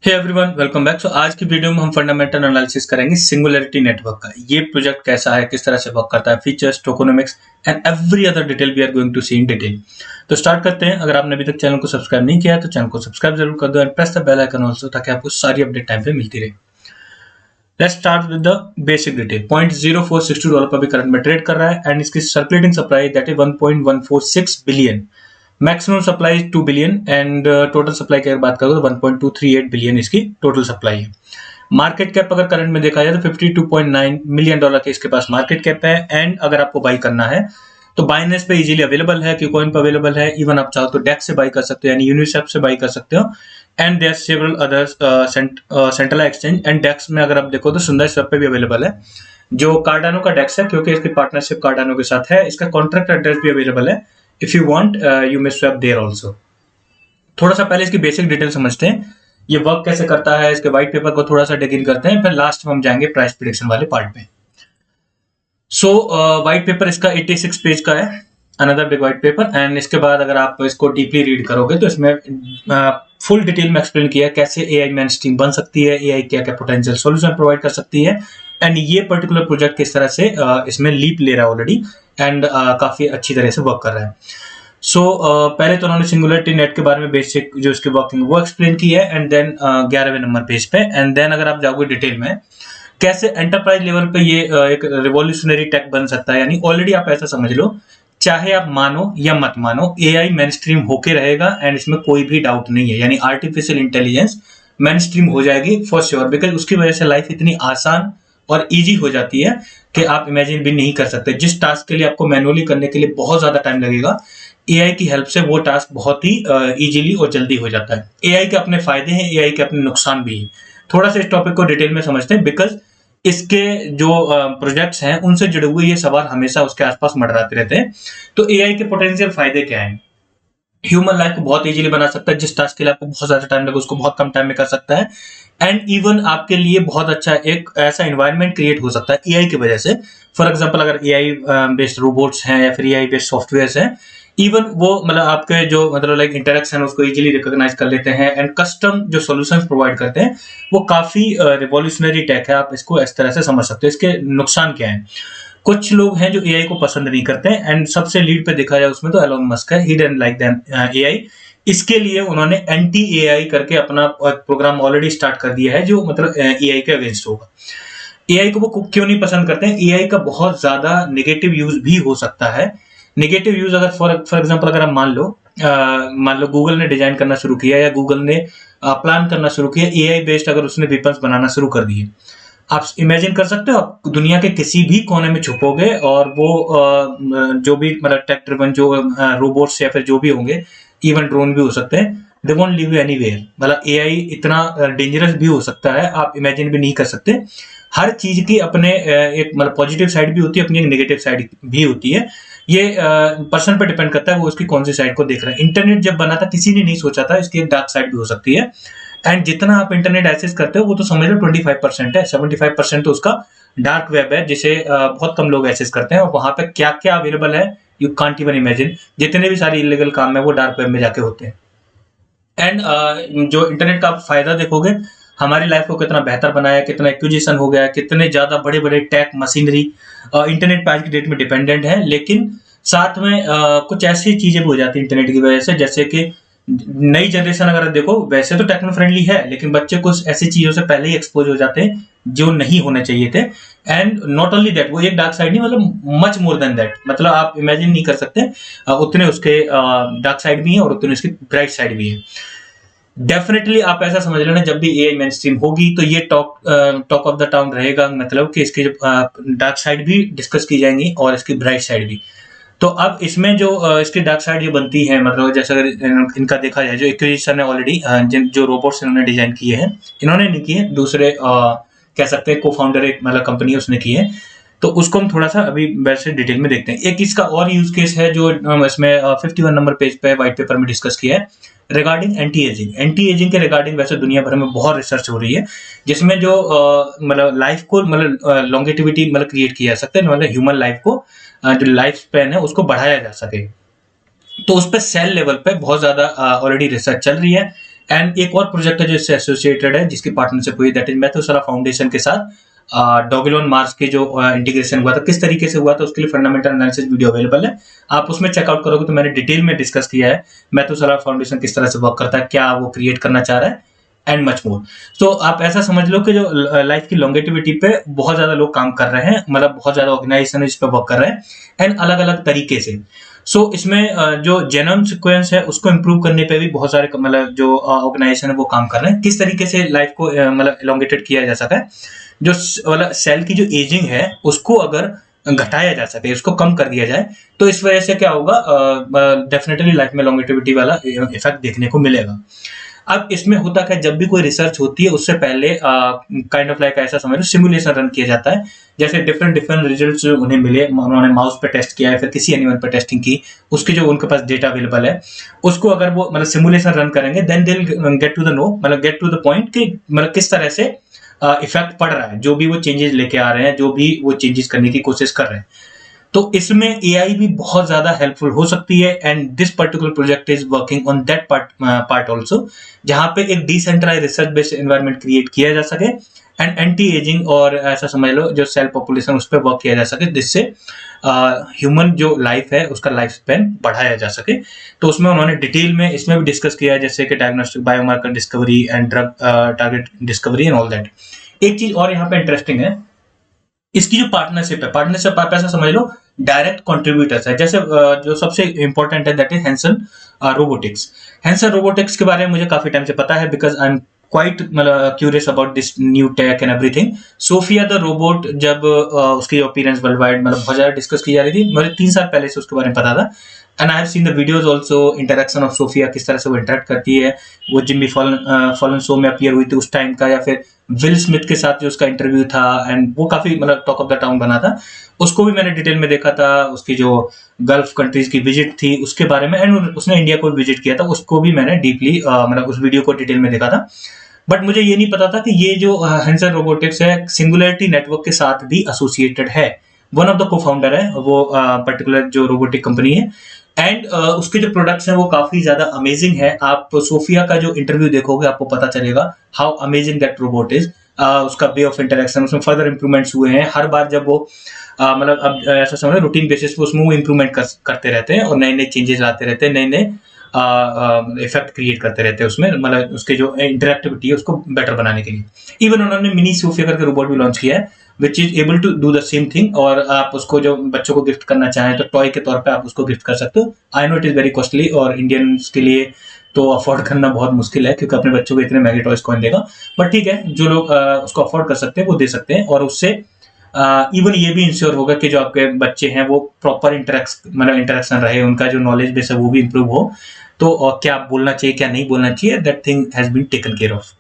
Hey everyone, welcome back. आज की video में हम फंडामेंटल एनालिसिस करेंगे सिंगुलैरिटी नेटवर्क का। ये प्रोजेक्ट कैसा है, किस तरह से वर्क करता है, features, tokenomics and every other detail we are going to see in detail. तो स्टार्ट करते हैं। अगर आपने अभी तक चैनल को सब्सक्राइब नहीं किया है तो चैनल को सब्सक्राइब जरूर कर दो and press the bell icon also, ताकि आपको सारी अपडेट टाइम पे मिलती रहे। Let's start with the basic detail. $0.0462 पर भी करंट में ट्रेड कर रहा है एंड इसकी circulating supply that is 1.146 billion. Maximum supply 2 billion and total supply की अगर बात करें तो 1.238 बिलियन इसकी टोटल सप्लाई है। मार्केट कैप अगर करंट में देखा जाए तो $52.9 मिलियन के इसके पास मार्केट कैप है। एंड अगर आपको बाई करना है तो बाइनेंस पे इजीली अवेलेबल है, क्यूकॉइन पे अवेलेबल है। इवन आप चाहो तो डेक्स से बाई कर सकते हो, यानी यूनिस्वेप से बाई कर सकते हो। And there several others central exchange and DEX में अगर आप देखो तो सुंदर स्वैप पे भी अवेलेबल है, जो कार्डानो का डेक्स है, क्योंकि इसकी पार्टनरशिप कार्डानो के साथ है। इसका कॉन्ट्रैक्ट एड्रेस भी अवेलेबल है। If you want, you may swap there also। थोड़ा सा पहले इसकी बेसिक डिटेल समझते हैं, ये वर्क कैसे करता है, इसके व्हाइट पेपर को थोड़ा सा डिग इन करते हैं, फिर लास्ट में हम जाएंगे प्राइस प्रेडिक्शन वाले पार्ट पे। सो व्हाइट पेपर इसका 86 पेज का है, another big white paper. And इसके बाद अगर आप इसको डीपली रीड करोगे तो इसमें फुल डिटेल में एक्सप्लेन किया है कैसे एआई मेन स्ट्रीम बन सकती है, एआई क्या क्या पोटेंशियल सॉल्यूशन प्रोवाइड कर सकती है, एंड ये पर्टिकुलर प्रोजेक्ट किस तरह से इसमें लीप ले रहा है ऑलरेडी एंड काफी अच्छी तरह से वर्क कर रहा है। सो पहले तो उन्होंने सिंगुलैरिटी नेट के बारे में बेसिक जो इसकी वर्किंग वो एक्सप्लेन की है एंड देन 11वें नंबर पेज पे। एंड देन अगर आप जाओगे डिटेल में कैसे एंटरप्राइज लेवल पे ये एक रिवॉल्यूशनरी टेक बन सकता है, यानी ऑलरेडी आप ऐसा समझ लो, चाहे आप मानो या मत मानो, एआई मेन स्ट्रीम होके रहेगा एंड इसमें कोई भी डाउट नहीं है। यानी आर्टिफिशियल इंटेलिजेंस मेन स्ट्रीम हो जाएगी फॉर श्योर, बिकॉज उसकी वजह से लाइफ इतनी आसान और इजी हो जाती है कि आप इमेजिन भी नहीं कर सकते। जिस टास्क के लिए आपको मैनुअली करने के लिए बहुत ज्यादा टाइम लगेगा, एआई की हेल्प से वो टास्क बहुत ही इजीली और जल्दी हो जाता है। एआई के अपने फायदे हैं, एआई के अपने नुकसान भी हैं। थोड़ा सा इस टॉपिक को डिटेल में समझते हैं, बिकॉज इसके जो प्रोजेक्ट्स हैं उनसे जुड़े हुए ये सवाल हमेशा उसके आसपास मंडराते रहते हैं। तो एआई के पोटेंशियल फायदे क्या हैं? ह्यूमन लाइफ को बहुत इजीली बना सकता है, जिस टास्क के लिए आपको बहुत ज्यादा टाइम लगे उसको बहुत कम टाइम में कर सकता है। एंड इवन आपके लिए बहुत अच्छा एक ऐसा एनवायरनमेंट क्रिएट हो सकता है एआई की वजह से। फॉर एग्जांपल, अगर एआई बेस्ड रोबोट्स हैं या फिर एआई बेस्ड सॉफ्टवेयर हैं, इवन वो मतलब आपके जो मतलब लाइक इंटरेक्शन उसको इजीली रिकॉग्नाइज कर लेते हैं एंड कस्टम जो सॉल्यूशंस प्रोवाइड करते हैं वो काफी रिवॉल्यूशनरी टेक है। आप इसको इस तरह से समझ सकते हो। इसके नुकसान क्या है? कुछ लोग हैं जो एआई को पसंद नहीं करते हैं एंड सबसे लीड पे देखा जाए उसमें तो एलोन मस्क है। ही डोंट लाइक एआई। इसके लिए उन्होंने एंटी एआई करके अपना प्रोग्राम ऑलरेडी स्टार्ट कर दिया है, जो मतलब एआई के अगेंस्ट होगा। एआई को वो क्यों नहीं पसंद करते हैं? एआई का बहुत ज्यादा नेगेटिव यूज भी हो सकता है। नेगेटिव यूज अगर फॉर एग्जांपल अगर आप मान लो गूगल ने डिजाइन करना शुरू किया या गूगल ने प्लान करना शुरू किया एआई बेस्ड, अगर उसने वेपन्स बनाना शुरू कर दिए, आप इमेजिन कर सकते हो आप दुनिया के किसी भी कोने में छुपोगे और वो जो भी मतलब टेक ड्रिवन जो रोबोट्स या फिर जो भी होंगे, इवन ड्रोन भी हो सकते हैं, they won't leave you anywhere. मतलब एआई इतना डेंजरस भी हो सकता है, आप इमेजिन भी नहीं कर सकते। हर चीज की अपने एक मतलब पॉजिटिव साइड भी होती है, अपनी एक नेगेटिव साइड भी होती है। ये पर्सन पर डिपेंड करता है वो उसकी कौन सी साइड को देख रहा है। इंटरनेट जब बना था किसी ने नहीं सोचा था इसकी एक डार्क साइड भी हो सकती है। एंड जितना आप इंटरनेट एक्सेस करते हो वो तो समझ लो 25% है, 75% तो उसका डार्क वेब है, जिसे बहुत कम लोग एक्सेस करते हैं। और वहां पे क्या क्या अवेलेबल है यू कांट इवन इमेजिन। जितने भी सारे इलीगल काम है वो डार्क वेब में जाके होते हैं। एंड जो इंटरनेट का आप फायदा देखोगे, हमारी लाइफ को कितना बेहतर बनाया, कितना एक्विजिशन हो गया, कितने ज्यादा बड़े बड़े टेक मशीनरी इंटरनेट पे आज की डेट में डिपेंडेंट है। लेकिन साथ में कुछ ऐसी चीजें भी हो जाती है इंटरनेट की वजह से, जैसे कि नई जनरेशन अगर देखो वैसे तो टेक्नो फ्रेंडली है, लेकिन बच्चे कुछ ऐसी चीजों से पहले ही एक्सपोज हो जाते हैं जो नहीं होने चाहिए थे। एंड नॉट ओनली दैट, वो एक डार्क साइड नहीं, मतलब मच मोर देन दैट, मतलब आप इमेजिन नहीं कर सकते उतने उसके डार्क साइड भी है और उतने उसकी ब्राइट साइड भी है। डेफिनेटली आप ऐसा समझ लेना, जब भी एआई मेन स्ट्रीम होगी तो ये टॉक ऑफ द टाउन रहेगा, मतलब कि इसकी डार्क साइड भी डिस्कस की जाएंगी और इसकी ब्राइट साइड भी। तो अब इसमें जो इसकी डार्क साइड ये बनती है, मतलब जैसे अगर इनका देखा जाए, जो एक्विजिशन है ऑलरेडी जो रोबोट्स इन्होंने डिजाइन किए हैं, इन्होंने नहीं किए, दूसरे कह सकते हैं को फाउंडर एक मतलब कंपनी उसने की है। तो उसको हम थोड़ा सा अभी वैसे डिटेल में देखते हैं। एक इसका और यूज केस है जो इसमें 51 नंबर पेज पे व्हाइट पेपर में डिस्कस किया है, regarding anti ageing. Anti ageing के रिगार्डिंग वैसे दुनिया भर में बहुत रिसर्च हो रही है, जिसमें जो मतलब लाइफ को मतलब लॉन्गेटिविटी मतलब क्रिएट किया जा सकता है, मतलब ह्यूमन लाइफ को जो लाइफ स्पैन है उसको बढ़ाया जा सके। तो उस पर सेल लेवल पे बहुत ज्यादा ऑलरेडी रिसर्च चल रही है एंड एक और प्रोजेक्ट है जो इससे एसोसिएटेड है, जिसकी पार्टनरशिप हुई, दैट इज मेथोसला फाउंडेशन के साथ। डॉगिल ऑन मार्स के जो इंटीग्रेशन हुआ था, किस तरीके से हुआ था, उसके लिए फंडामेंटल एनालिसिस वीडियो अवेलेबल है, आप उसमें चेकआउट करोगे तो मैंने डिटेल में डिस्कस किया है मेथोसला फाउंडेशन किस तरह से वर्क करता है, क्या वो क्रिएट करना चाह रहा है, एंड मच मोर। तो आप ऐसा समझ लो कि जो लाइफ की लॉन्गेटिविटी पे बहुत ज्यादा लोग काम कर रहे हैं, मतलब बहुत ज्यादा ऑर्गेनाइजेशन इस पे वर्क कर रहे हैं, एंड अलग अलग तरीके से। सो इसमें जो जेनोम सीक्वेंस है उसको इम्प्रूव करने पे भी बहुत सारे मतलब जो ऑर्गेनाइजेशन है वो काम कर रहे हैं, किस तरीके से लाइफ को मतलब एलोंगेटेड किया जा सका है, जो मतलब सेल की जो एजिंग है उसको अगर घटाया जा सके, उसको कम कर दिया जाए, तो इस वजह से क्या होगा, डेफिनेटली लाइफ में लॉन्गेटिविटी वाला इफेक्ट देखने को मिलेगा। अब इसमें होता क्या, जब भी कोई रिसर्च होती है उससे पहले काइंड ऑफ लाइक ऐसा समझ लो सिमुलेशन रन किया जाता है, जैसे डिफरेंट डिफरेंट रिजल्ट्स उन्हें मिले, उन्होंने माउस पे टेस्ट किया है, फिर किसी एनिमल पे टेस्टिंग की, उसके जो उनके पास डेटा अवेलेबल है उसको अगर वो मतलब सिमुलेशन रन करेंगे, then they will get to the know, मतलब गेट टू द पॉइंट कि मतलब किस तरह से इफेक्ट पड़ रहा है, जो भी वो चेंजेस लेके आ रहे हैं, जो भी वो चेंजेस करने की कोशिश कर रहे हैं। तो इसमें एआई भी बहुत ज्यादा हेल्पफुल हो सकती है, and this particular project is working on that part also, जहां पे एक decentralize research based environment create किया जा सके, एंड एंटी एजिंग और ऐसा समझ लो जो सेल पॉपुलेशन उस पर वर्क किया जा सके, जिससे ह्यूमन जो लाइफ है उसका लाइफ स्पेन बढ़ाया जा सके। तो उसमें उन्होंने डिटेल में इसमें भी डिस्कस किया है, जैसे कि diagnostic, biomarker discovery and drug target discovery and all that. एक चीज और यहाँ पे इंटरेस्टिंग है, इसकी जो पार्टनरशिप आप ऐसा समझ लो डायरेक्ट कंट्रीब्यूटर्स है, जैसे जो सबसे इंपॉर्टेंट है that is Hanson Robotics. Hanson Robotics के बारे में मुझे काफी टाइम से पता है, बिकॉज आई एम क्वाइट मतलब curious about this new tech and everything. Sophia the robot जब उसकी अपीयरेंस वर्ल्ड वाइड मतलब बहुत ज्यादा डिस्कस की जा रही थी, मुझे 3 साल पहले से उसके बारे में पता था, and I have seen the videos also, interaction of Sophia, किस तरह से वो इंटरेक्ट करती है, वो जिम्मी फॉलन शो में अपीयर हुई थी उस टाइम का, या फिर विल स्मिथ के साथ जो उसका इंटरव्यू था, एंड वो काफी मतलब टॉक ऑफ द टाउन बना था, उसको भी मैंने डिटेल में देखा था, उसकी जो गल्फ कंट्रीज की विजिट थी उसके बारे में, एंड उसने इंडिया को विजिट किया था, उसको भी मैंने डीपली मतलब उस वीडियो को डिटेल में देखा था। बट मुझे ये नहीं पता था कि ये जो हैंसन रोबोटिक्स है सिंगुलरिटी नेटवर्क के साथ भी एसोसिएटेड है, वन ऑफ द को फाउंडर है वो पर्टिकुलर जो रोबोटिक कंपनी है, एंड उसके जो प्रोडक्ट्स हैं वो काफी ज्यादा अमेजिंग है। आप सोफिया का जो इंटरव्यू देखोगे आपको पता चलेगा how amazing that robot is, उसका वे ऑफ इंटरेक्शन, उसमें फर्दर इंप्रूवमेंट्स हुए हैं हर बार, जब वो मतलब अब ऐसा समझो रूटीन बेसिस पे उसमें वो इंप्रूवमेंट करते रहते हैं और नए नए चेंजेस लाते रहते हैं, नए नए इफेक्ट क्रिएट करते रहते हैं उसमें, मतलब उसके जो इंटरेक्टिविटी है उसको बेटर बनाने के लिए। इवन उन्होंने मिनी सोफिया करके रोबोट भी लॉन्च किया है which is able to do the same thing, और आप उसको जो बच्चों को गिफ्ट करना चाहें तो टॉय के तौर पे आप उसको गिफ्ट कर सकते हो। I know it is very costly और इंडियंस के लिए तो अफोर्ड करना बहुत मुश्किल है, क्योंकि अपने बच्चों को इतने महंगे टॉयज कौन देगा, बट ठीक है, जो लोग उसको अफोर्ड कर सकते हैं वो दे सकते हैं, और उससे इवन ये भी इंश्योर होगा कि जो आपके बच्चे हैं वो प्रॉपर इंटरेक्शन रहे, उनका जो नॉलेज बेस है वो भी इंप्रूव हो, तो क्या बोलना चाहिए क्या नहीं बोलना चाहिए, that thing has been taken care of.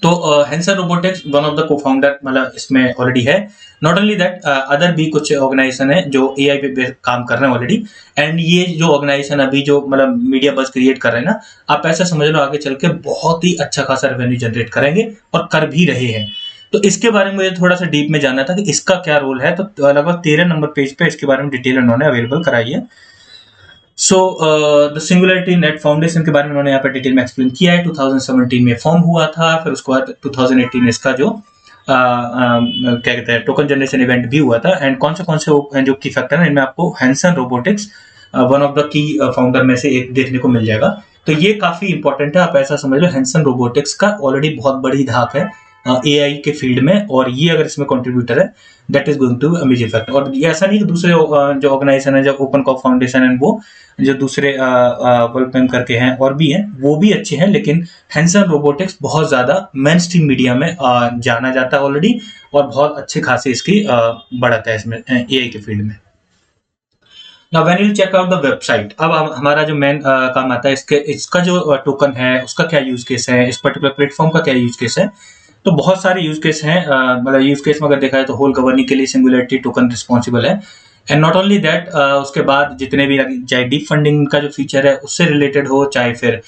तो Hanson Robotics one of the cofounder मतलब इसमें ऑलरेडी है। नॉट ओनली दैट, अदर भी कुछ ऑर्गेनाइजेशन है जो एआई पे काम कर रहे हैं ऑलरेडी, एंड ये जो ऑर्गेनाइजेशन अभी जो मतलब मीडिया बज क्रिएट कर रहे हैं ना, आप ऐसा समझ लो आगे चल के बहुत ही अच्छा खासा रेवेन्यू जनरेट करेंगे और कर भी रहे हैं। तो इसके बारे में मुझे थोड़ा सा डीप में जानना था कि इसका क्या रोल है, तो लगभग 13 नंबर पेज पे इसके बारे में डिटेल उन्होंने अवेलेबल कराई है। So the singularity net foundation के बारे में उन्होंने यहाँ पर डिटेल में एक्सप्लेन किया है। 2017 में फॉर्म हुआ था, फिर उसके बाद 2018 में इसका जो क्या कहते हैं टोकन जनरेशन इवेंट भी हुआ था, एंड कौन से जो की फैक्टर है इनमें आपको Hanson Robotics one of the key founder में से एक देखने को मिल जाएगा। तो ये काफी इंपॉर्टेंट है, आप ऐसा समझ लो हैंसन रोबोटिक्स का ऑलरेडी बहुत बड़ी धाक है एआई के फील्ड में, और ये अगर इसमें कंट्रीब्यूटर है that is going to amazing effect. और ये ऐसा नहीं कि दूसरे जो ऑर्गेनाइजेशन है, जो ओपन कॉप फाउंडेशन है, वो जो दूसरे वर्ल्ड करके हैं और भी हैं वो भी अच्छे हैं, लेकिन हैंसन रोबोटिक्स बहुत ज्यादा मेन स्ट्रीम मीडिया में जाना जाता है ऑलरेडी, और बहुत अच्छे खासे इसकी बढ़त है इसमें एआई के फील्ड में। Now when you check out the website, अब हमारा जो मेन काम आता है इसका जो टोकन है उसका क्या यूज केस है, इस पर्टिकुलर प्लेटफॉर्म का क्या यूज केस है। तो बहुत सारे यूज केस हैं, मतलब यूज केस में अगर देखा जाए तो होल गवर्निंग के लिए सिंगुलरिटी टोकन रिस्पॉन्सिबल है, एंड नॉट ओनली दैट, उसके बाद जितने भी चाहे डीप फंडिंग का जो फीचर है उससे रिलेटेड हो, चाहे फिर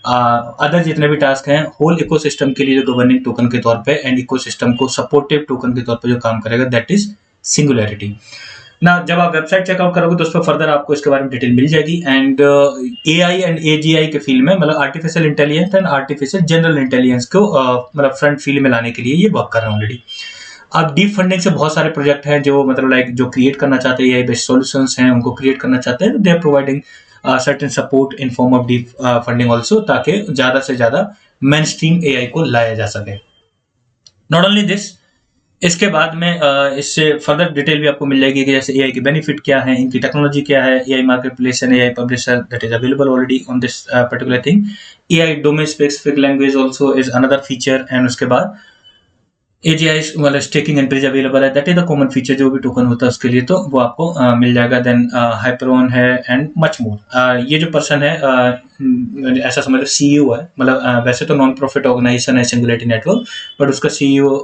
अदर जितने भी टास्क हैं, होल इकोसिस्टम के लिए जो गवर्निंग टोकन के तौर पे एंड इकोसिस्टम को सपोर्टिव टोकन के तौर पे जो काम करेगा दैट इज सिंगुलरिटी। ना जब आप वेबसाइट चेकआउट करोगे तो उस पर फर्दर आपको इसके बारे में डिटेल मिल जाएगी। एंड एआई एंड एजीआई के फील्ड में मतलब artificial intelligence and artificial general intelligence को मतलब फ्रंट फील्ड में लाने के लिए ये वर्क कर रहा है ऑलरेडी। अब डीप फंडिंग से बहुत सारे प्रोजेक्ट हैं जो मतलब लाइक जो क्रिएट करना चाहते हैं, एआई बेस्ड सॉल्यूशंस हैं उनको क्रिएट करना चाहते हैं, they are providing certain support in form of deep funding also, ताकि ज्यादा से ज्यादा मेन स्ट्रीम एआई को लाया जा सके। नॉट ओनली दिस, इसके बाद में इससे फर्दर डिटेल भी आपको मिल जाएगी कि जैसे एआई के बेनिफिट क्या है, इनकी टेक्नोलॉजी क्या है, AI market place and AI publisher that is available already on this particular thing. AI domain specific language also is another feature. And उसके बाद एजीआई वाला स्टेकिंग एंड ब्रिज अवेलेबल है, that is the common feature जो भी token होता है उसके लिए, तो वो आपको मिल जाएगा। देन हाइपरऑन है एंड मच मोर। ये जो पर्सन है ऐसा समझ लो सीईओ है, मतलब वैसे तो नॉन प्रॉफिट ऑर्गेनाइजेशन है सिंगुलैरिटी नेटवर्क, बट उसका CEO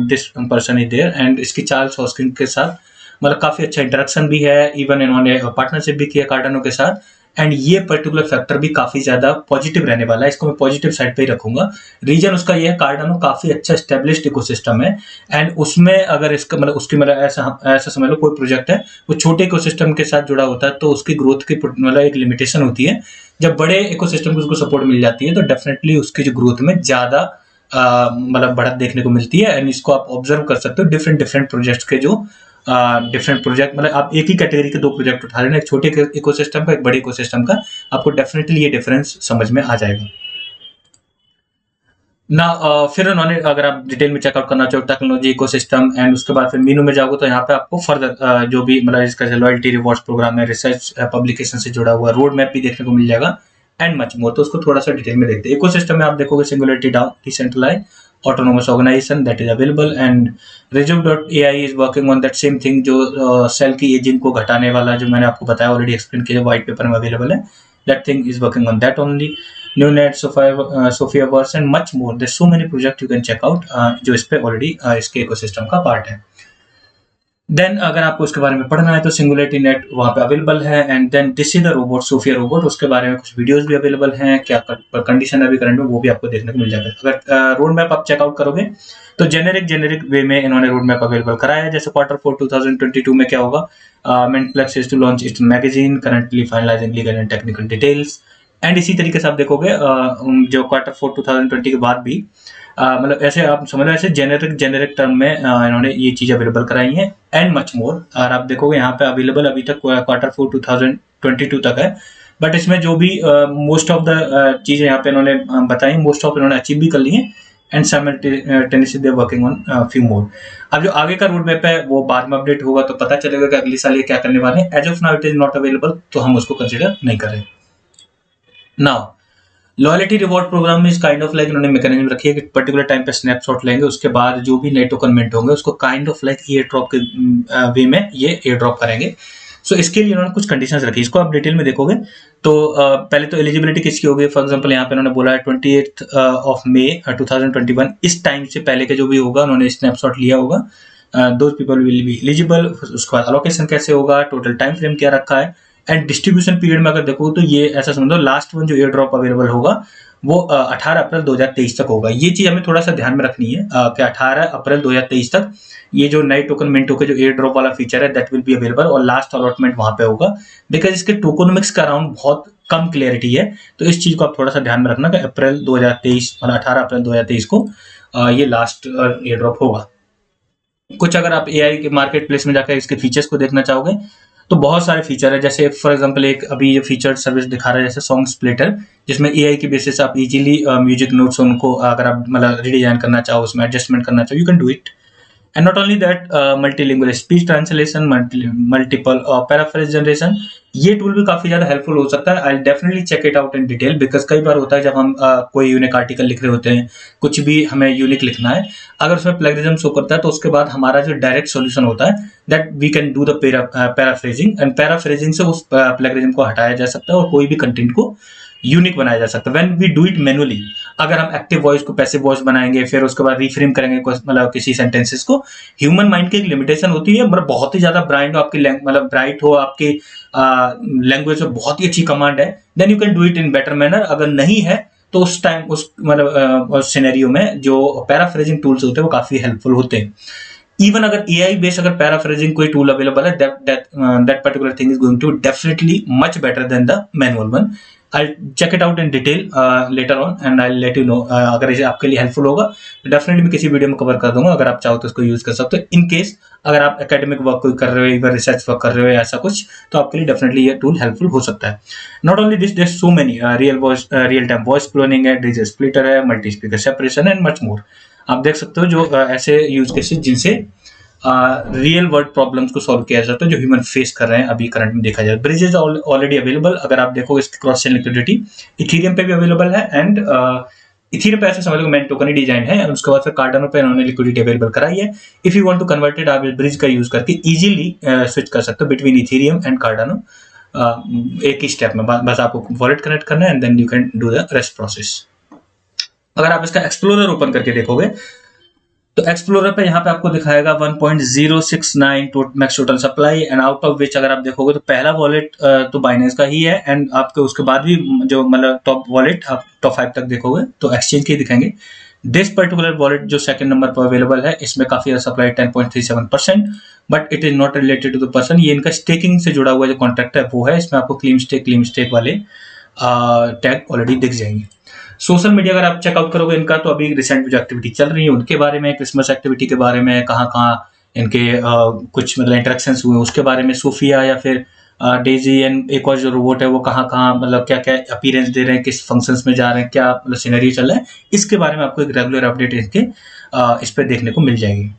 this person is there. And इसकी चार्ल्स हॉस्किंस के साथ मतलब काफी अच्छा इंटरेक्शन भी है, इवन इन्होंने पार्टनरशिप भी किया कार्डानो के साथ। एंड ये पर्टिकुलर फैक्टर भी काफी ज्यादा पॉजिटिव रहने वाला है, इसको मैं पॉजिटिव साइड पे ही रखूंगा। रीजन उसका ये है, कार्डानो काफी अच्छा एस्टेब्लिश्ड इकोसिस्टम है, एंड उसमें अगर इसका मतलब उसकी मतलब ऐसा समझ लो कोई प्रोजेक्ट है वो छोटे इकोसिस्टम के साथ जुड़ा होता है तो उसकी ग्रोथ की मतलब एक लिमिटेशन होती है। जब बड़े इकोसिस्टम को उसको सपोर्ट मिल जाती है तो डेफिनेटली उसकी जो ग्रोथ में ज्यादा मतलब बढ़त देखने को मिलती है। एंड इसको आप ऑब्जर्व कर सकते हो डिफरेंट डिफरेंट प्रोजेक्ट्स के जो डिफरेंट प्रोजेक्ट, मतलब आप एक ही कैटेगरी के दो प्रोजेक्ट उठा लेना, एक छोटे इकोसिस्टम का एक बड़े इकोसिस्टम का, आपको डेफिनेटली ये डिफरेंस समझ में आ जाएगा ना। फिर उन्होंने अगर आप डिटेल में चेकआउट करना चाहो टेक्नोलॉजी इकोसिस्टम एंड उसके बाद फिर मीनू में जाओगे तो यहाँ पे आपको फर्दर जो भी मतलब इसका लॉयल्टी रिवॉर्ड्स प्रोग्राम है, रिसर्च पब्लिकेशन से जुड़ा हुआ रोड मैप भी देखने को मिल जाएगा एंड मच मोर। तो उसको थोड़ा सा डिटेल में देखते हैं। इकोसिस्टम में आप देखोगे सिंगुलैरिटी डाउ, decentralise autonomous organization that is available, and Resume.ai is working on that same thing जो सेल की एजिंग को घटाने वाला जो मैंने आपको बताया ऑलरेडी एक्सप्लेन किया, व्हाइट पेपर में अवेलेबल है। that thing is working on that only. NewNet, Sophia Verse and much more. There's so many projects you can check out जो इस पे ऑलरेडी इसके इकोसिस्टम का पार्ट है। देन अगर आपको उसके बारे में पढ़ना है तो सिंगुलैरिटी नेट वहाँ पे अवेलेबल है। And then this is the robot, Sophia robot, उसके बारे में कुछ वीडियोस भी अवेलेबल हैं, क्या कंडीशन है अभी करंट में वो भी आपको देखने को मिल जाएगा। अगर रोड मैप आप चेकआउट करोगे तो जेनेरिक वे में इन्होंने रोड मैप अवेलेबल कराया है। जैसे Q4 2022 में क्या होगा, Mentplex is to launch its magazine, currently finalizing legal and technical details। And इसी तरीके से आप देखोगे जो Q4 2020 के बाद भी मतलब ऐसे आप समझ लो ऐसे जेनेरिक टर्म में इन्होंने ये चीज अवेलेबल कराई है एंड मच मोर। और आप देखोगे यहाँ पे अवेलेबल अभी तक Q4 2022 तक है, बट इसमें जो भी मोस्ट ऑफ द चीजें यहाँ पे इन्होंने बताई, मोस्ट ऑफ इन्होंने अचीव भी कर ली है and simultaneously they are working on few more. अब जो आगे का रोड मैप है वो बाद में अपडेट होगा तो पता चलेगा कि अगले साल ये क्या करने वाले हैं। As of now it is not available, तो हम उसको कंसिडर नहीं कर रहे। नाउ लॉयल्टी रिवॉर्ड प्रोग्राम में इस काइंड ऑफ लाइक इन्होंने मैकेनिज्म रखी है कि पर्टिकुलर टाइम पे स्नैपशॉट लेंगे, उसके बाद जो भी नए टोकन मिंट होंगे उसको kind of like air drop के वे में ये एयर ड्रॉप करेंगे। सो इसके लिए इन्होंने कुछ कंडीशंस रखी, इसको आप डिटेल में देखोगे तो पहले तो एलिजिबिलिटी किसकी होगी। फॉर एग्जांपल यहाँ पे इन्होंने बोला है 28 ऑफ मई 2021, इस टाइम से पहले के जो भी होगा उन्होंने स्नैपशॉट लिया होगा, those people will be eligible. उसके बाद अलोकेशन कैसे होगा, टोटल टाइम फ्रेम क्या रखा है, एंड डिस्ट्रीब्यूशन पीरियड में अगर देखो तो ये ऐसा समझो लास्ट वन जो एयर ड्रॉप अवेलेबल होगा वो 18 अप्रैल 2023 तक होगा। ये चीज हमें थोड़ा सा ध्यान में रखनी है कि 18 अप्रैल 2023 तक ये जो नए टोकन मिंट होकर जो एयर ड्रॉप वाला फीचर है दैट विल बी अवेलेबल, और लास्ट अलॉटमेंट वहां पे होगा बिकॉज इसके टोकनोमिक्स का अराउंड बहुत कम क्लियरिटी है। तो इस चीज को आप थोड़ा सा ध्यान में रखना कि अप्रैल 2023 मतलब 18 अप्रैल 2023 को ये लास्ट एयर ड्रॉप होगा। कुछ अगर आप एआई के मार्केट प्लेस में जाकर इसके फीचर्स को देखना चाहोगे तो बहुत सारे फीचर है। जैसे फॉर एग्जांपल एक अभी ये फीचर सर्विस दिखा रहा है जैसे सॉन्ग स्प्लिटर, जिसमें एआई की बेसिस से आप इजीली म्यूजिक नोट्स उनको अगर आप मतलब रीडिजाइन करना चाहो, उसमें एडजस्टमेंट करना चाहो, you can do it. And not only that multilingual speech translation, multiple paraphrase generation, ये टूल भी काफी ज्यादा हेल्पफुल हो सकता है। I definitely check it out in detail because कई बार होता है जब हम कोई यूनिक आर्टिकल लिख रहे होते हैं, कुछ भी हमें यूनिक लिखना है, अगर उसमें प्लेगरिज्म शो करता है तो उसके बाद हमारा जो डायरेक्ट सॉल्यूशन होता है that we can do the paraphrasing, and paraphrasing से उस प्लेगरिज्म को हटाया जा सकता है और कोई भी कंटेंट को यूनिक बनाया जा सकता है। When we do it manually, अगर हम एक्टिव वॉइस को पैसिव वॉइस बनाएंगे फिर उसके बाद रिफ्रेम करेंगे मतलब किसी सेंटेंसेस को, ह्यूमन माइंड की एक लिमिटेशन होती है, मतलब बहुत ही ज्यादा ब्राइट हो आपकी मतलब ब्राइट हो आपकी लैंग्वेज में बहुत ही अच्छी कमांड है, then you can do it in better manner. अगर नहीं है तो उस टाइम उस मतलब सिनेरियो में जो पैराफ्रेजिंग टूल्स होते हैं वो काफी हेल्पफुल होते हैं। इवन अगर AI बेस्ड अगर पैराफ्रेजिंग कोई टूल अवेलेबल है, that particular thing is going to definitely much better than the manual one. I'll check it out in detail later on and I'll let you know. अगर इसे आपके लिए helpful होगा तो definitely मैं किसी वीडियो में कवर कर दूंगा। अगर आप चाहो तो इसको यूज कर सकते हो। इन केस अगर आप एकेडमिक वर्क कोई कर रहे हो या रिसर्च वर्क कर रहे हो या ऐसा कुछ, तो आपके लिए डेफिनेटली ये टूल हेल्पफुल हो सकता है। Not only this, there so many, real time voice cloning है, डीजे स्प्लिटर है, multi speaker separation and much more. आप देख सकते हो जो ऐसे यूज केसेस जिनसे रियल वर्ल्ड प्रॉब्लम्स को सॉल्व किया जाता है जो ह्यूमन फेस कर रहे हैं अभी करंट में देखा जाए। ब्रिजेस ऑलरेडी अवेलेबल, अगर आप देखो इसकी क्रॉस चेन लिक्विडिटी इथेरियम पे भी अवेलेबल है एंड इथेरियम पे ऐसे समझ लो मेन टोकन ही डिजाइन है, और उसके बाद फिर कार्डानो पे इन्होंने लिक्विडिटी अवेलेबल कराई है। If you want to convert it, आप ब्रिज का यूज करके इजीली स्विच कर सकते हो बिटवीन इथेरियम एंड कार्डानो एक ही स्टेप में। बस आपको वॉलेट कनेक्ट करना है and then you can do the rest process. अगर आप इसका एक्सप्लोरर ओपन करके देखोगे तो एक्सप्लोरर पे यहाँ पे आपको दिखाएगा 1.069 max total supply and out of which अगर आप देखोगे तो पहला वॉलेट तो बाइनेंस का ही है एंड आपके उसके बाद भी जो मतलब टॉप वॉलेट आप टॉप 5 तक देखोगे तो एक्सचेंज के दिखाएंगे। दिस पर्टिकुलर वॉलेट जो सेकंड नंबर पर अवेलेबल है, इसमें काफी ज्यादा supply 10.37%, but it is not related to the person. ये इनका स्टेकिंग से जुड़ा हुआ जो कॉन्ट्रैक्ट है वो है, इसमें आपको क्लीम स्टेक वाले टैग ऑलरेडी दिख जाएंगे। सोशल मीडिया अगर आप चेकआउट करोगे इनका, तो अभी रिसेंट जो एक्टिविटी चल रही है उनके बारे में, क्रिसमस एक्टिविटी के बारे में, कहाँ कहाँ इनके कुछ मतलब इंटरेक्शंस हुए उसके बारे में, सोफिया या फिर डेजी एंड एक और जो रोबोट है वो कहाँ कहाँ मतलब क्या क्या अपीयरेंस दे रहे हैं, किस फंक्शंस में जा रहे हैं, क्या मतलब सिनेरियो चल रहा है, इसके बारे में आपको एक रेगुलर अपडेट इनके इस पर देखने को मिल जाएगी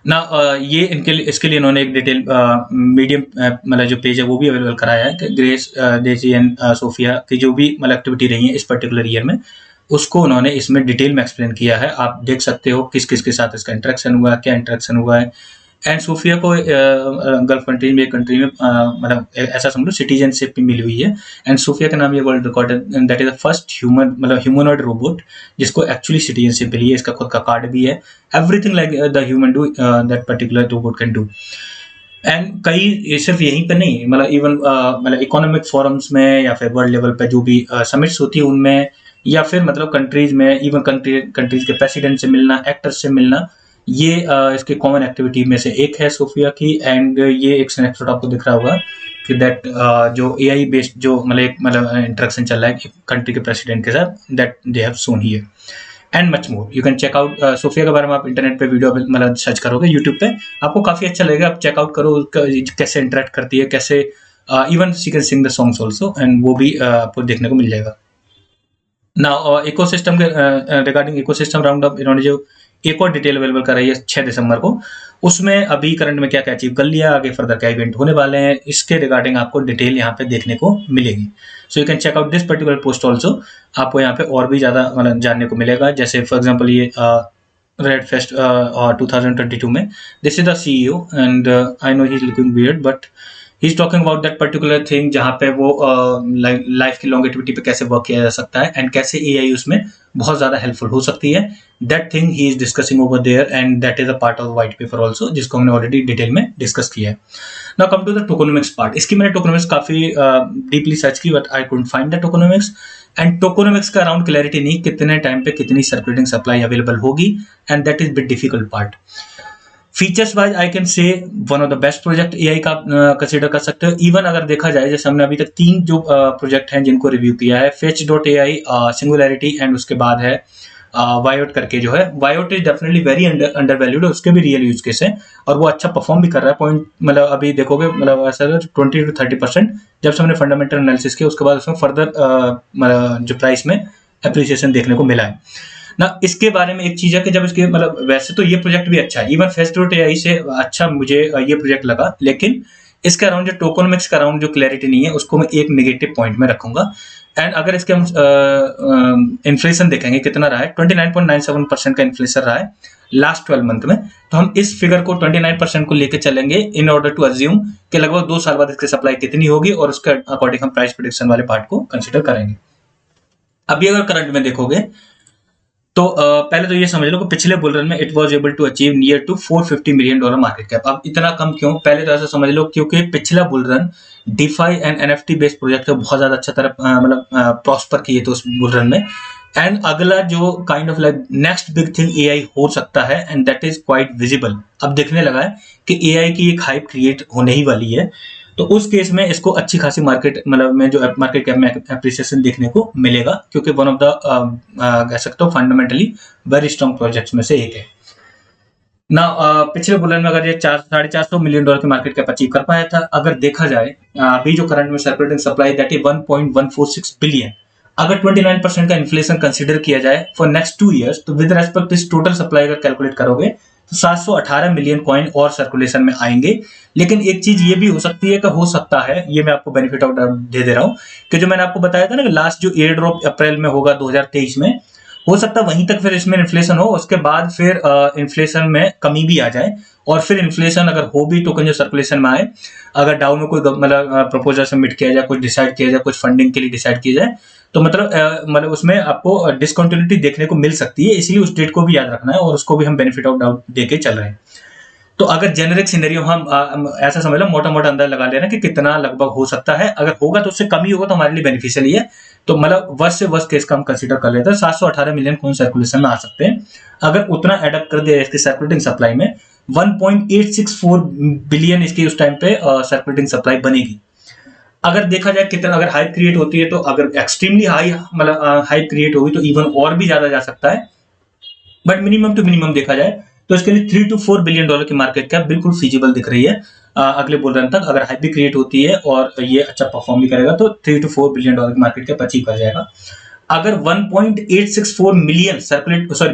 ना। ये इनके लिए इसके लिए इन्होंने एक डिटेल मीडियम मतलब जो पेज है वो भी अवेलेबल कराया है कि ग्रेस, डेजी एंड सोफिया की जो भी मतलब एक्टिविटी रही है इस पर्टिकुलर ईयर में, उसको उन्होंने इसमें डिटेल में एक्सप्लेन किया है। आप देख सकते हो किस किस के साथ इसका इंटरेक्शन हुआ है, क्या इंटरेक्शन हुआ है। एंड सोफिया को गल्फ कंट्री में, एक कंट्री में मतलब ऐसा समझ लो सिटीजनशिप भी मिली हुई है एंड सोफिया का नाम ये वर्ल्ड रिकॉर्ड है, that is the first human मतलब ह्यूमनॉइड रोबोट जिसको एक्चुअली सिटीजनशिप मिली है। इसका खुद का कार्ड भी है, everything like the human do that particular robot can do. And कई सिर्फ यहीं पे नहीं, मतलब इवन मतलब इकोनॉमिक फोरम्स में या फिर वर्ल्ड लेवल पे जो भी समिट्स होती है उनमें, या फिर मतलब कंट्रीज में, इवन कंट्रीज के प्रेसिडेंट से मिलना, एक्टर्स से मिलना, ये इसके कॉमन एक्टिविटी में से एक है सोफिया की। एंड ये एक स्नैपशॉट आपको दिख रहा होगा कि दैट जो AI बेस्ड जो मतलब इंटरेक्शन चल रहा है कंट्री के प्रेसिडेंट के साथ, that they have shown here and much more. You can check out Sophia के बारे में आप इंटरनेट पे वीडियो मतलब सर्च करोगे यूट्यूब पे, आपको काफी अच्छा लगेगा। आप चेकआउट करो कैसे इंटरेक्ट करती है, कैसे even she can sing the songs also, and वो भी आपको देखने को मिल जाएगा। नाउ इकोसिस्टम के रिगार्डिंग इकोसिस्टम राउंड अप इन्होंने जो एक और डिटेल अवेलेबल कराई है 6 दिसंबर को, उसमें अभी करंट में क्या क्या अचीव कर लिया, आगे फर्दर क्या इवेंट होने वाले हैं, इसके रिगार्डिंग आपको डिटेल यहाँ पे देखने को मिलेगी। So you can check out this particular post also, आपको यहाँ पे और भी ज्यादा मतलब जानने को मिलेगा। जैसे फॉर एग्जाम्पल ये रेड फेस्ट 2022 में, this is the CEO and I know he is looking weird but he is talking about that particular thing, जहाँ पे वो लाइफ की लॉन्गेटिविटी पे कैसे वर्क किया जा सकता है एंड कैसे AI उसमें बहुत ज्यादा हेल्पफुल हो सकती है। That thing he is discussing over there and that is a part of white paper also, जिसको हमने ऑलरेडी डिटेल में डिस्कस किया है। Now come to the tokenomics part. इसकी मैंने टोकोनोमिक्स काफी डीपली सर्च की but I couldn't find the tokenomics, and tokenomics का अराउंड क्लैरिटी नहीं, कितने टाइम पे कितनी सर्कुलेटिंग सप्लाई अवेलेबल होगी, and that is bit difficult part. Features wise I can say one of the best project AI का consider कर सकते हो। इवन अगर देखा जाए, जैसे हमने अभी तक 3 जो प्रोजेक्ट हैं जिनको रिव्यू किया है, fetch.ai, सिंगुलैरिटी एंड उसके बाद है वायोट करके जो है। वायोट is definitely very undervalued, उसके भी रियल यूज केस है और वो अच्छा परफॉर्म भी कर रहा है। पॉइंट मतलब अभी देखोगे मतलब ऐसा 20 to 30% जब से हमने फंडामेंटल एनालिसिस किया उसके बाद उसमें फर्दर जो प्राइस में एप्रिसिएशन देखने को मिला है ना। इसके बारे में एक चीज है कि जब इसके मतलब वैसे तो ये प्रोजेक्ट भी अच्छा है, इवन fetch.ai से अच्छा मुझे ये प्रोजेक्ट लगा, लेकिन इसके अराउंड जो टोकोनोमिक्स का अराउंड जो क्लैरिटी नहीं है उसको मैं एक नेगेटिव पॉइंट में रखूंगा। एंड अगर इसके हम इन्फ्लेशन देखेंगे कितना रहा है, 29.97% का इन्फ्लेशन रहा है लास्ट 12 मंथ में, तो हम इस फिगर को 29% को लेकर चलेंगे इन ऑर्डर टू अज्यूम कि लगभग 2 साल बाद इसकी सप्लाई कितनी होगी, और उसके अकॉर्डिंग हम प्राइस प्रेडिक्शन वाले पार्ट को कंसिडर करेंगे। अभी अगर करंट में देखोगे तो पहले तो ये समझ लो कि पिछले बुल रन में it was able to achieve near to $450 million market cap. अब इतना कम क्यों? पहले तो ऐसा समझ लो क्योंकि पिछला bull run DeFi and NFT based project बहुत ज्यादा अच्छा तरह मतलब प्रॉस्पर किए थे उस बुल रन में, एंड अगला जो kind of like next big thing AI हो सकता है, and that is quite visible. अब देखने लगा है कि एआई की एक हाइप क्रिएट होने ही वाली है, तो उस केस में इसको अच्छी खासी मार्केट मतलब में जो मार्केट कैप में एप्रिसिएशन देखने को मिलेगा, क्योंकि वन ऑफ द कह सकते हो फंडामेंटली वेरी स्ट्रॉन्ग प्रोजेक्ट्स में से एक है ना। पिछले बुलन में अगर ये 450 मिलियन डॉलर की मार्केट कैप अचीव कर पाया था, अगर देखा जाए अभी जो करंट में circulating supply that is 1.146 billion, अगर 29% का इन्फ्लेशन कंसीडर किया जाए फॉर नेक्स्ट 2 ईयर्स, तो विद रेस्पेक्ट इस टोटल सप्लाई अगर कैलकुलेट करोगे तो 718 मिलियन कॉइन और सर्कुलेशन में आएंगे। लेकिन एक चीज ये भी हो सकती है कि हो सकता है, ये मैं आपको बेनिफिट ऑफ डाउट दे दे रहा हूँ, कि जो मैंने आपको बताया था ना कि लास्ट जो एयर ड्रॉप अप्रैल में होगा 2023 में, हो सकता है वहीं तक फिर इसमें इन्फ्लेशन हो, उसके बाद फिर इन्फ्लेशन में कमी भी आ जाए, और फिर इन्फ्लेशन अगर हो भी टोकन जो सर्कुलेशन में आए, अगर डाउ में कोई मतलब प्रपोजल सबमिट किया जाए, कुछ डिसाइड किया जाए, कुछ फंडिंग के लिए डिसाइड किया जाए, तो मतलब उसमें आपको डिसकंटिन्यूटी देखने को मिल सकती है। इसलिए उस डेट को भी याद रखना है, और उसको भी हम बेनिफिट ऑफ डाउट देके चल रहे हैं। तो अगर जेनेरिक सिनेरियो हम ऐसा समझ लो, मोटा मोटा अंदाज लगा लेना कि कितना लगभग हो सकता है, अगर होगा तो उससे कम ही होगा तो हमारे लिए बेनिफिशियल ही है। तो मतलब वर्स्ट से वर्स्ट केस का हम कंसीडर कर लेते हैं, 718 मिलियन कौन सर्कुलेशन में आ सकते हैं। अगर उतना एडअप कर दिया इसकी सर्कुलेटिंग सप्लाई में, 1.864 बिलियन इसकी उस टाइम पे सर्कुलेटिंग सप्लाई बनेगी। अगर देखा जाए कितना अगर हाइप क्रिएट होती है, तो अगर एक्सट्रीमली हाई मतलब हाइप क्रिएट होगी तो इवन और भी ज्यादा जा सकता है, बट मिनिमम टू मिनिमम देखा जाए तो इसके लिए 3 to 4 बिलियन डॉलर की मार्केट कैप बिल्कुल फीजिबल दिख रही है अगले बुल रन तक। अगर हाइप भी क्रिएट होती है और ये अच्छा परफॉर्म भी करेगा तो 3 to 4 बिलियन डॉलर की मार्केट कैप अचीव कर जाएगा। अगर 1.864 मिलियन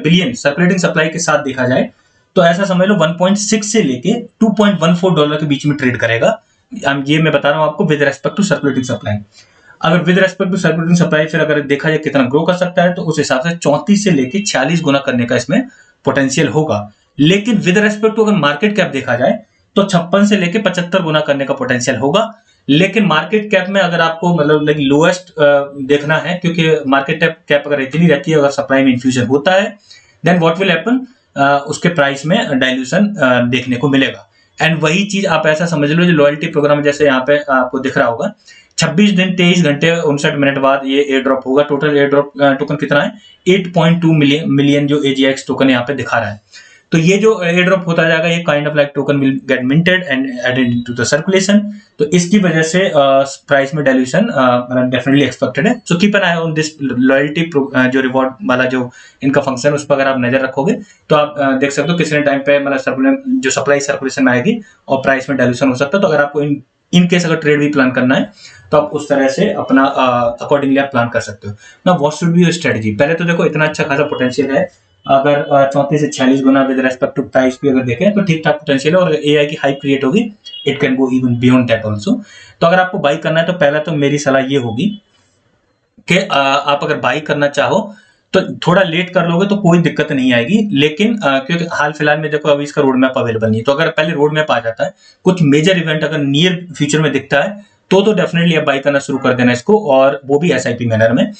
बिलियन सर्कुलेटिंग सप्लाई के साथ देखा जाए, तो ऐसा समझ लो 1.6 से लेके 2.14 डॉलर के बीच में ट्रेड करेगा। ये मैं बता रहा हूं आपको with respect to circulating supply. अगर with respect to circulating supply फिर अगर देखा जाए कितना ग्रो कर सकता है, तो उस हिसाब से 34 से लेके 46 गुना करने का इसमें पोटेंशियल होगा। लेकिन विद रेस्पेक्ट टू अगर मार्केट कैप देखा जाए तो 56 से लेके 75 गुना करने का पोटेंशियल होगा। लेकिन मार्केट कैप में अगर आपको मतलब लाइक लोएस्ट देखना है, क्योंकि मार्केट कैप अगर इतनी रहती है, अगर सप्लाई में इन्फ्यूजन होता है, देन व्हाट विल हैपन, उसके प्राइस में डाइल्यूशन देखने को मिलेगा। एंड वही चीज आप ऐसा समझ लो, जो लॉयल्टी प्रोग्राम जैसे यहाँ पे आपको दिख रहा होगा, 26 दिन 23 घंटे 59 मिनट बाद ये एयर ड्रॉप होगा। टोटल एयर ड्रॉप टोकन कितना है, 8.2 मिलियन जो AGX टोकन यहाँ पे दिखा रहा है। तो ये जो एयर ड्रॉप होता जाएगा, ये kind of like token will get minted and added into the circulation. तो इसकी वजह से प्राइस में डाइल्यूशन डेफिनेटली एक्सपेक्टेड है। So keep an I on this loyalty जो रिवॉर्ड वाला जो इनका फंक्शन, उस पर अगर आप नजर रखोगे तो आप देख सकते हो किसी टाइम पे मतलब जो सप्लाई सर्कुलेशन में आएगी और प्राइस में डाइल्यूशन हो सकता है। तो अगर आपको इन केस अगर ट्रेड भी प्लान करना है, तो आप उस तरह से अपना अकॉर्डिंगली आप प्लान कर सकते हो ना। What should be your strategy? पहले तो देखो इतना अच्छा खासा पोटेंशियल है, अगर 34 से 46 गुना विद रेस्पेक्ट टू प्राइस भी अगर देखें तो ठीक ठाक पोटेंशियल है, और एआई की हाइप क्रिएट होगी, it can go even beyond that also. तो अगर आपको बाई करना है, तो पहला तो मेरी सलाह ये होगी कि आप अगर बाई करना चाहो तो थोड़ा लेट कर लोगे तो कोई दिक्कत नहीं आएगी। लेकिन क्योंकि हाल फिलहाल में देखो अभी इसका रोड मैप अवेलेबल नहीं है, तो अगर पहले रोड मैप आ जाता है, कुछ मेजर इवेंट अगर नियर फ्यूचर में दिखता है, तो डेफिनेटली आप बाई करना शुरू कर देना इसको, और वो भी एसआईपी मैनर में।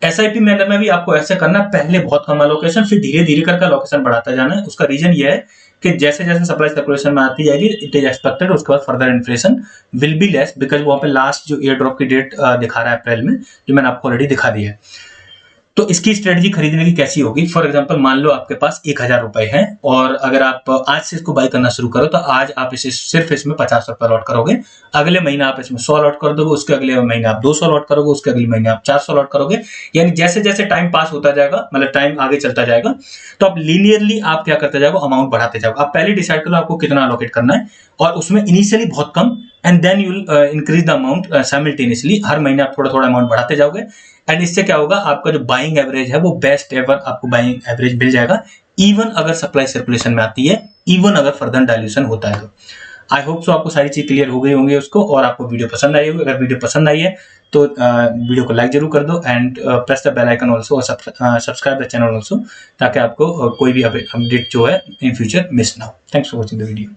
एसआईपी मैनर में भी आपको ऐसे करना, पहले बहुत कम अलोकेशन, फिर धीरे धीरे करके अलोकेशन बढ़ाता जाना है। उसका रीजन ये है कि जैसे जैसे सप्लाई सर्कुलेशन में आती जाएगी, इट इज एक्सपेक्टेड उसके बाद further inflation will be less, because वहां पे लास्ट जो एयर ड्रॉप की डेट दिखा रहा है अप्रैल में, जो मैंने आपको ऑलरेडी दिखा दी है। तो इसकी स्ट्रेटजी खरीदने की कैसी होगी? फॉर एग्जांपल मान लो आपके पास 1000 रुपए है, और अगर आप आज से इसको बाय करना शुरू करो, तो आज आप इसे सिर्फ इसमें 50 रुपए लॉट करोगे, अगले महीने आप इसमें 100 लॉट कर दोगे, उसके अगले महीने आप 200 लॉट करोगे, उसके अगले महीने आप 400 लॉट करोगे। यानी जैसे जैसे टाइम पास होता जाएगा, मतलब टाइम आगे चलता जाएगा, तो आप लीनियरली आप क्या करते जाओगे, अमाउंट बढ़ाते जाओगे। आप पहले डिसाइड करो आपको कितना अलोकेट करना है, और उसमें इनिशियली बहुत कम, and then you will increase the amount simultaneously. हर महीने आप थोड़ा थोड़ा अमाउंट बढ़ाते जाओगे, एंड इससे क्या होगा, आपका जो बाइंग एवरेज है वो बेस्ट एवर आपको बाइंग एवरेज मिल जाएगा, इवन अगर सप्लाई सर्कुलेशन में आती है, इवन अगर फर्दर डाइल्यूशन होता है। तो आई होप सो आपको सारी चीज क्लियर हो गई होंगी उसको, और आपको वीडियो पसंद आई होगी। अगर वीडियो पसंद आई है तो वीडियो को लाइक जरूर कर दो, and press the bell icon also, और सब्सक्राइब द चैनल ऑल्सो, ताकि आपको कोई भी अपडेट जो है इन फ्यूचर मिस ना हो। Thanks for watching the video.